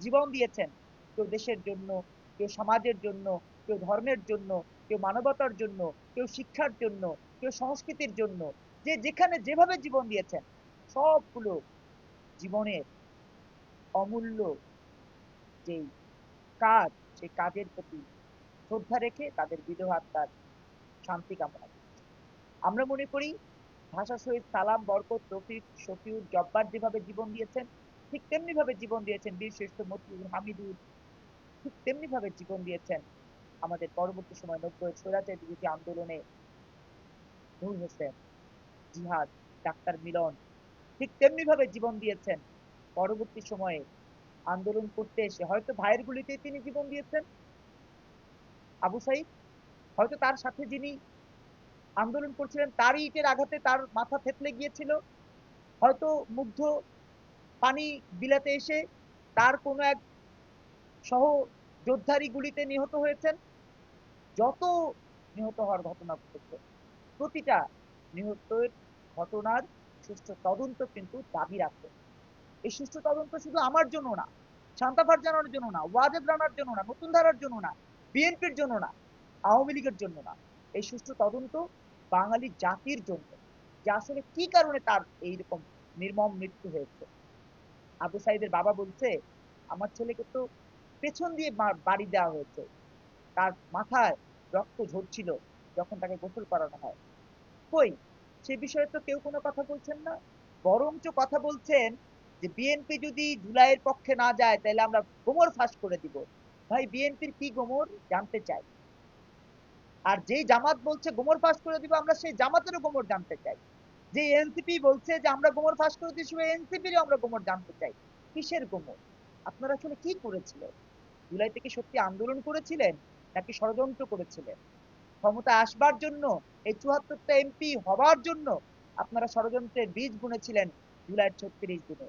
জীবন দিয়েছেন, কেউ দেশের জন্য, কেউ সমাজের জন্য, কেউ ধর্মের জন্য, কেউ মানবতার জন্য, কেউ শিক্ষার জন্য, কেউ সংস্কৃতির জন্য, যে যেখানে যেভাবে জীবন দিয়েছেন সবগুলো জীবনের অমূল্য যেই কাজ, সেই কাজের প্রতি শ্রদ্ধা রেখে তাদের বিদেহ আত্মার শান্তি কামনা করি। আমরা মনে করি ভাষা শহীদ সালাম, বরকত, রফিক, শফিউর, জব্বার যেভাবে জীবন দিয়েছেন, ঠিক তেমনি ভাবে জীবন দিয়েছেন বীর শ্রেষ্ঠ মতিউর, হামিদুর, ঠিক তেমনি ভাবে জীবন দিয়েছেন আমাদের পরবর্তী সময় 90-এর স্বৈরাচার বিরোধী আন্দোলনে নূর হোসেন, জিহাদ, ডাক্তার মিলন, ঠিক তেমনি ভাবে জীবন দিয়েছেন পরবর্তী সময়ে আন্দোলন করতে এসে। হয়তো ভাইয়ের গুলিতেই তিনি জীবন দিয়েছেন আবু সাইদ, হয়তো তার সাথে যিনি আন্দোলন করছিলেন তারই ইটের আঘাতে তার মাথা থেতলে গিয়েছিল, হয়তো মুগ্ধ পানি বিলাতে এসে তার কোনো এক সহযোদ্ধারই গুলিতে নিহত হয়েছেন। যত নিহত হওয়ার ঘটনা ঘটেছে, প্রতিটা নিহতের ঘটনার সুষ্ঠু তদন্ত কিন্তু দাবি রাখে। এই সুষ্ঠু তদন্ত শুধু আমার জন্য না, শান্তা ফারজানার জন্য না, ওয়াজেদ রানার জন্য না, নতুন ধারার জন্য না, বিএনপির জন্য না, আওয়ামী লীগের জন্য না। এই সুষ্ঠু তদন্ত বাঙালি জাতির জন্য, যে আসলে কি কারণে তার এইরকম নির্মম মৃত্যু হয়েছে। আবু সাইদের বাবা বলছে, আমার ছেলেকে তো পেছন দিয়ে বাড়ি দেওয়া হয়েছে, তার মাথায় রক্ত ঝরছিল যখন তাকে গোসল করানো হয়। কই, সে বিষয়ে তো কেউ কোনো কথা বলছেন না। বরঞ্চ কথা বলছেন যে বিএনপি যদি জুলাইয়ের পক্ষে না যায় তাহলে আমরা গোমর ফাঁস করে দিব। ভাই, বিএনপির কি গোমর জানতে চাই। আর যেই জামাত বলছে গোমর ফাঁস করে দিব, আমরা সেই জামাতেরও গোমর জানতে চাই। যে এনসিপি বলছে যে আমরা গোমর ফাঁস করে দিচ্ছি, এনসিপিরও আমরা গোমর জানতে চাই। কিসের গোমর? আপনারা আসলে কি করেছিলেন? জুলাই থেকে সত্যি আন্দোলন করেছিলেন, নাকি ষড়যন্ত্র করেছিলেন? ক্ষমতা আসবার জন্য, এই ৭৪টা এমপি হবার জন্য আপনারা ষড়যন্ত্রের বীজ বুনেছিলেন জুলাইয়ের ৩৬ দিনে।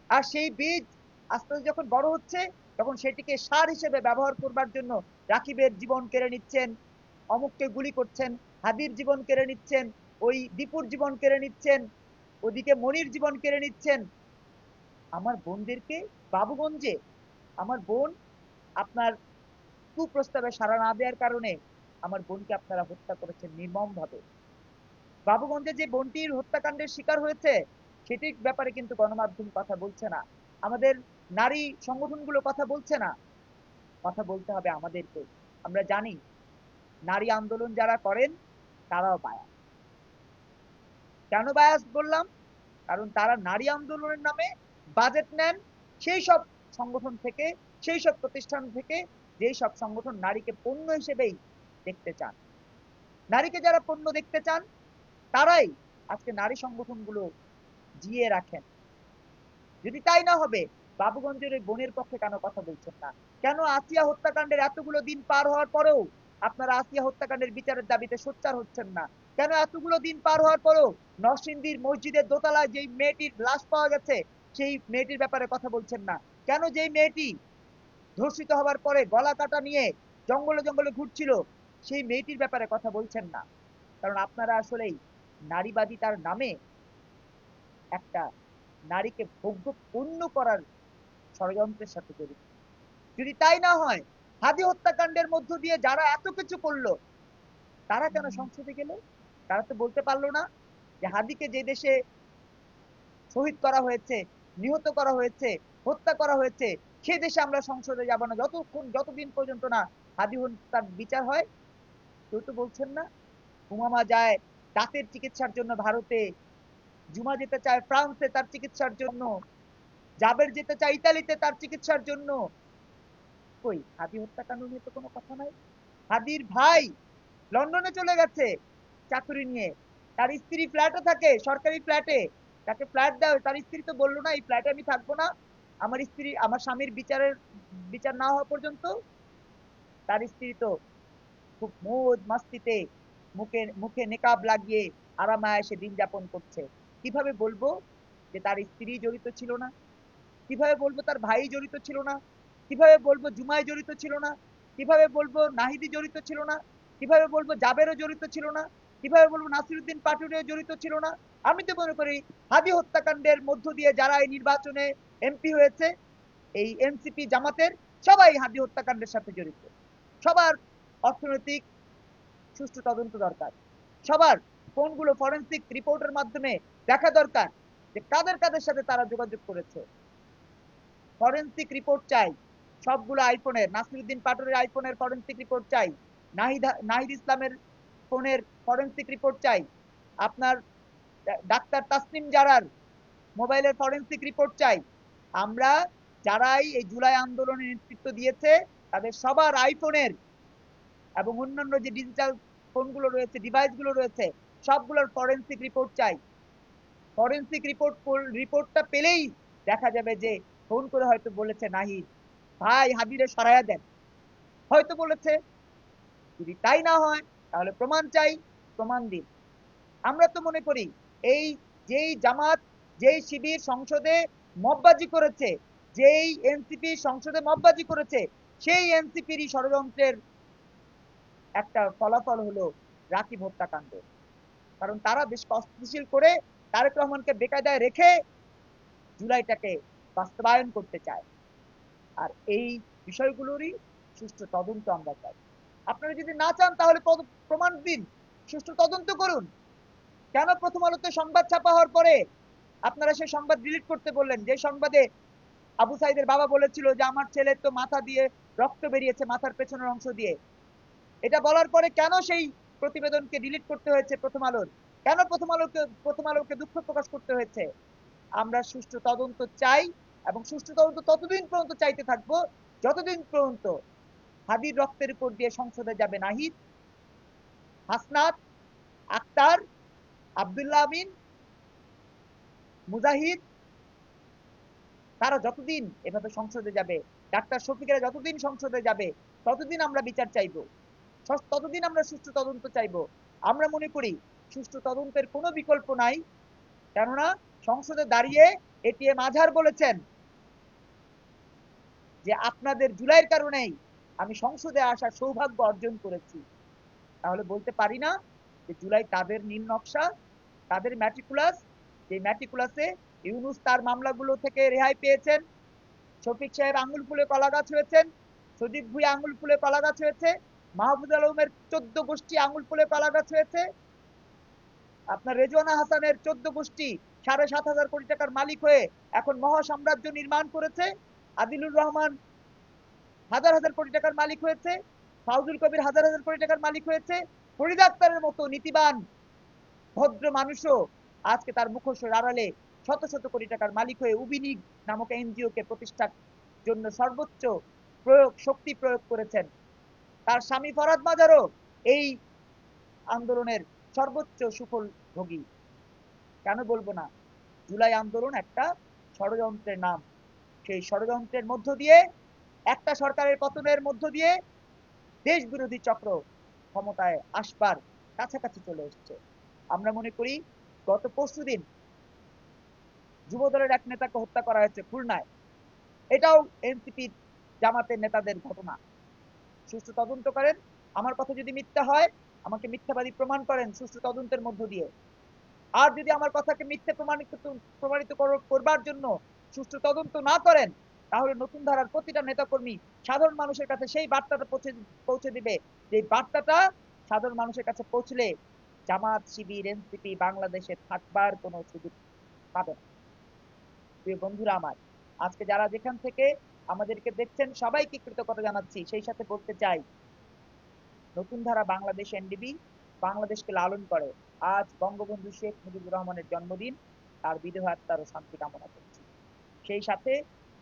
আর সেই বীজ আস্তে আস্তে যখন বড় হচ্ছে, তখন সেটিকে সার হিসেবে ব্যবহার করবার জন্য রাকিবের জীবন কেড়ে নিচ্ছেন, অমুককে গুলি করছেন, হাদির জীবন কেড়ে নিচ্ছেন, ওই দীপুর জীবন কেড়ে নিচ্ছেন, ওদিকে মনির জীবন কেড়ে নিচ্ছেন। আমার বোনদেরকে বাবুগঞ্জে, আমার বোন আপনার কুপ্রস্তাবে সাড়া না দেওয়ার কারণে আমার বোনকে আপনারা হত্যা করেছেন নির্মম ভাবে। বাবুগঞ্জে যে বোনটির হত্যাকাণ্ডের শিকার হয়েছে, সেটির ব্যাপারে কিন্তু গণমাধ্যম কথা বলছে না, আমাদের নারী সংগঠনগুলো কথা বলছে না। কথা বলতে হবে আমাদেরকে। আমরা জানি নারী আন্দোলন যারা করেন তারাও বায়াস। কেন বায়াস বললাম? কারণ তারা নারী আন্দোলনের নামে বাজেট নেন সেই সব সংগঠন থেকে, সেই সব প্রতিষ্ঠান থেকে, যেই সব সংগঠন নারীকে পণ্য হিসেবেই দেখতে চান। নারীকে যারা পণ্য দেখতে চান তারাই আজকে নারী সংগঠনগুলো জিয়ে রাখেন। যদি তাই না হবে, বাবুগঞ্জের ওই বোনের পক্ষে কেন কথা বলছেন না? কেন আসিয়া হত্যাকাণ্ডের এতগুলো দিন পার হওয়ার পরেও আপনারা আসিয়া হত্যাকাণ্ডের বিচারের দাবিতে সোচ্চার হচ্ছেন না? কেন এতগুলো দিন পার হওয়ার পরেও নরসিংদীর মসজিদের দোতলায় যেই মেয়েটির লাশ পাওয়া গেছে সেই মেয়েটির ব্যাপারে কথা বলছেন না? কেন যেই মেয়েটি ধর্ষিত হবার পরে গলা কাটা নিয়ে জঙ্গলে জঙ্গলে ঘুরছিল সেই মেয়েটির ব্যাপারে কথা বলছেন না? কারণ আপনারা আসলেই নারীবাদিতার নামে একটা নারীকে ভোগ্য পূর্ণ করার ষড়যন্ত্রের সাথে জড়িত। যদি তাই না হয়, হাদি হত্যাকাণ্ডের মধ্য দিয়ে যারা এত কিছু করলো তারা কেন সংসদে গেল? তারা তো বলতে পারলো না যে হাদিকে যে দেশে শহীদ করা হয়েছে, নিহত করা হয়েছে, হত্যা করা হয়েছে, সে দেশে আমরা সংসদে যাব না যতদিন পর্যন্ত না হাদি হত্যার বিচার হয়। কেউ তো বলছেন না। উমামা যায় দাঁতের চিকিৎসার জন্য ভারতে, জুমা যেতে চায় ফ্রান্সে তার চিকিৎসার জন্য, জাবের যেতে চায় ইতালিতে তার চিকিৎসার জন্য। কই, হাদি হত্যাকাণ্ড নিয়ে তো কোনো কথা নাই। হাদির ভাই লন্ডনে চলে গেছে চাকরি নিয়ে, তার স্ত্রী ফ্ল্যাটে থাকে, সরকারি ফ্ল্যাটে। তাকে ফ্ল্যাট দেওয়া, তার স্ত্রী তো বললো না এই ফ্ল্যাটে আমি থাকবো না, আমার স্ত্রী, আমার স্বামীর বিচার না হওয়া পর্যন্ত। তার স্ত্রী তো খুব মৌজ মাস্তিতে মুখে মুখে নেকাব লাগিয়ে আরামায়েশে দিন যাপন করছে। কিভাবে বলবো যে তার স্ত্রী জড়িত ছিল না? কিভাবে বলবো তার ভাই জড়িত ছিল না? কিভাবে বলবো জুমাই জড়িত ছিল না? কিভাবে বলবো নাহিদি জড়িত ছিল না? কিভাবে বলবো জাবেরও জড়িত ছিল না? কিভাবে বলবো নাসিরুদ্দিন পাটুরিও জড়িত ছিল না? আমি তো মনে করি হাদি হত্যাকাণ্ডের মধ্য দিয়ে যারা এই নির্বাচনে এমপি হয়েছে এই এনসিপি জামাতের সবাই হাদি হত্যাকাণ্ডের সাথে জড়িত। সবার অর্থনৈতিক সুষ্ঠু তদন্ত দরকার। সবার ফোনগুলো ফরেন্সিক রিপোর্টের মাধ্যমে দেখা দরকার যে কাদের কাদের সাথে তারা যোগাযোগ করেছে। ফরেন্সিক রিপোর্ট চাই সবগুলো আইফোনের, নাসিরুদ্দিন পাটোয়ারির আইফোনের ফরেন্সিক রিপোর্ট চাই, নাহিদ ইসলামের ফোনের ফরেন্সিক রিপোর্ট চাই, আপনার ডাক্তার তাসনিম জারার মোবাইলের ফরেন্সিক রিপোর্ট চাই। আমরা যারাই এই জুলাই আন্দোলনে নেতৃত্ব দিয়েছে তাদের সবার আইফোনের এবং অন্যান্য যে ডিজিটাল ফোনগুলো রয়েছে, ডিভাইসগুলো রয়েছে, সবগুলোর ফরেন্সিক রিপোর্ট চাই। ফরেন্সিক রিপোর্টটা পেলেই দেখা যাবে যে ফোন করে হয়তো বলেছে নাহিদ, ভাই হাবিরে সরাইয়া দেন, হয়তো বলেছে। যদি তাই না হয় তাহলে প্রমাণ চাই, প্রমাণ দিন। আমরা তো মনে করি এই যেই জামাত, যেই শিবির সংসদে মববাজি করেছে, যেই এনসিপি সংসদে মববাজি করেছে, সেই এনসিপিরই ষড়যন্ত্রের একটা ফলাফল হলো রাকিব হত্যাকাণ্ড। কারণ তারা দেশকে অস্থিতিশীল করে তারেক রহমানকে বেকায়দায় রেখে জুলাইটাকে বাস্তবায়ন করতে চায়। আর এই বিষয়গুলোরই সুষ্ঠু তদন্ত আমরা চাই। আপনারা যদি না চান তাহলে প্রমাণ দিন, সুষ্ঠু তদন্ত করুন। কেন প্রথম আলোতে সংবাদ ছাপা হওয়ার পরে আপনারা সেই সংবাদ ডিলিট করতে বললেন, যে সংবাদে আবু সাইদের বাবা বলেছিল যে আমার ছেলের তো মাথা দিয়ে রক্ত বেরিয়েছে, মাথার পেছনের অংশ দিয়ে? এটা বলার পরে কেন সেই প্রতিবেদনকে ডিলিট করতে হয়েছে প্রথম আলোর? কেন প্রথম আলোকে দুঃখ প্রকাশ করতে হয়েছে? আমরা সুষ্ঠু তদন্ত চাই এবং সুষ্ঠু তদন্ত ততদিন পর্যন্ত চাইতে থাকবো যতদিন পর্যন্ত হাদির রক্তের উপর দিয়ে সংসদে যাবে নাহিদ, হাসনাত, আক্তার, আব্দুল্লাহ আমিন, মুজাহিদ, তারা যতদিন এভাবে সংসদে যাবে, ডাক্তার শফিকেরা যতদিন সংসদে যাবে, ততদিন আমরা বিচার চাইবো, ততদিন আমরা সুষ্ঠু তদন্ত চাইবো। আমরা মনে করি সুষ্ঠু তদন্তের কোনো বিকল্প নাই। কেননা সংসদে দাঁড়িয়ে এটিএম আজহার বলেছেন যে আপনাদের জুলাইয়ের কারণেই আমি সংসদে আসার সৌভাগ্য অর্জন করেছি। তাহলে বলতে পারি না যে জুলাই তাদের নীল নকশা, তাদের ম্যাটিকুলাস, যে ম্যাটিকুলাসে ইউনুস তার মামলাগুলো থেকে রেহাই পেয়েছেন, শফিক সাহেব আঙুল ফুলে কলা গাছ হয়েছেন, সজীব ভুঁইয়া আঙুল ফুলে কলা গাছ হয়েছে, মাহফুজ আলমের 14 গোষ্ঠী আঙুল ফুলে কলা গাছ হয়েছে, আপনার রেজওয়ানা হাসানের 14 গোষ্ঠী 7,500 কোটি টাকার মালিক হয়ে এখন মহা সাম্রাজ্য নির্মাণ করেছে, আদিলুর রহমান হাজার হাজার কোটি টাকার মালিক হয়েছে, ফাউজুল কবির হাজার হাজার কোটি টাকার মালিক হয়েছে, ফরিদ আক্তারের মতো নীতিবান ভদ্র মানুষও আজকে তার মুখোশের আড়ালে শত শত কোটি টাকার মালিক হয়ে উবিনিগ নামক এনজিও কে প্রতিষ্ঠার জন্য সর্বোচ্চ শক্তি প্রয়োগ করেছেন। তার স্বামী ফরাদ মাজারও এই আন্দোলনের সর্বোচ্চ সুফল ভোগী। কেন বলবো না? জুলাই আন্দোলন একটা ষড়যন্ত্রের নাম। সেই ষড়যন্ত্রের মধ্য দিয়ে, একটা সরকারের পতনের মধ্য দিয়ে দেশ বিরোধী চক্র ক্ষমতায় আসবার কাছাকাছি চলে এসছে। আমরা মনে করি গত পরশুদিন যুবদলের এক নেতাকে হত্যা করা হয়েছে খুলনায়, এটাও এনসিপি জামাতের নেতাদের ঘটনা। সুষ্ঠু তদন্ত করেন। আমার কথা যদি মিথ্যা হয় আমাকে মিথ্যাবাদী প্রমাণ করেন সুষ্ঠু তদন্তের মধ্য দিয়ে। আর যদি আমার কথাকে মিথ্যে প্রমাণিত করবার জন্য সুষ্ঠু তদন্ত না করেন তাহলে নতুন ধারার প্রতিটা নেতাকর্মী সাধারণ মানুষের কাছে সেই বার্তাটা পৌঁছে দিবে, যে বার্তাটা সাধারণ মানুষের কাছে পৌঁছলে জামাত, শিবির, এনসিপি বাংলাদেশে থাকবার কোনো সুযোগ পাবে না। প্রিয় বন্ধুরা আমার, আজকে যারা যেখান থেকে আমাদেরকে দেখছেন সবাইকে কৃতজ্ঞতা জানাচ্ছি। সেই সাথে বলতে চাই, নতুন ধারা বাংলাদেশ এনডিবি বাংলাদেশকে লালন করে। আজ বঙ্গবন্ধু শেখ মুজিবুর রহমানের জন্মদিন, তার বিদেহ আত্মারও শান্তি কামনা করছি। সেই সাথে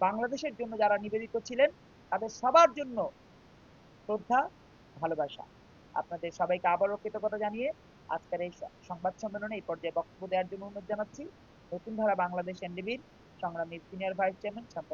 বাংলাদেশের জন্য যারা নিবেদিত ছিলেন তাদের সবার জন্য শ্রদ্ধা, ভালোবাসা। আপনাদের সবাইকে আবারও কৃতজ্ঞতা জানিয়ে আজকের এই সংবাদ সম্মেলনে এই পর্যায়ে বক্তব্য দেওয়ার জন্য অনুরোধ জানাচ্ছি নতুন ধারা বাংলাদেশ এনডিবির সংগ্রামী সিনিয়র ভাইস চেয়ারম্যান শান্ত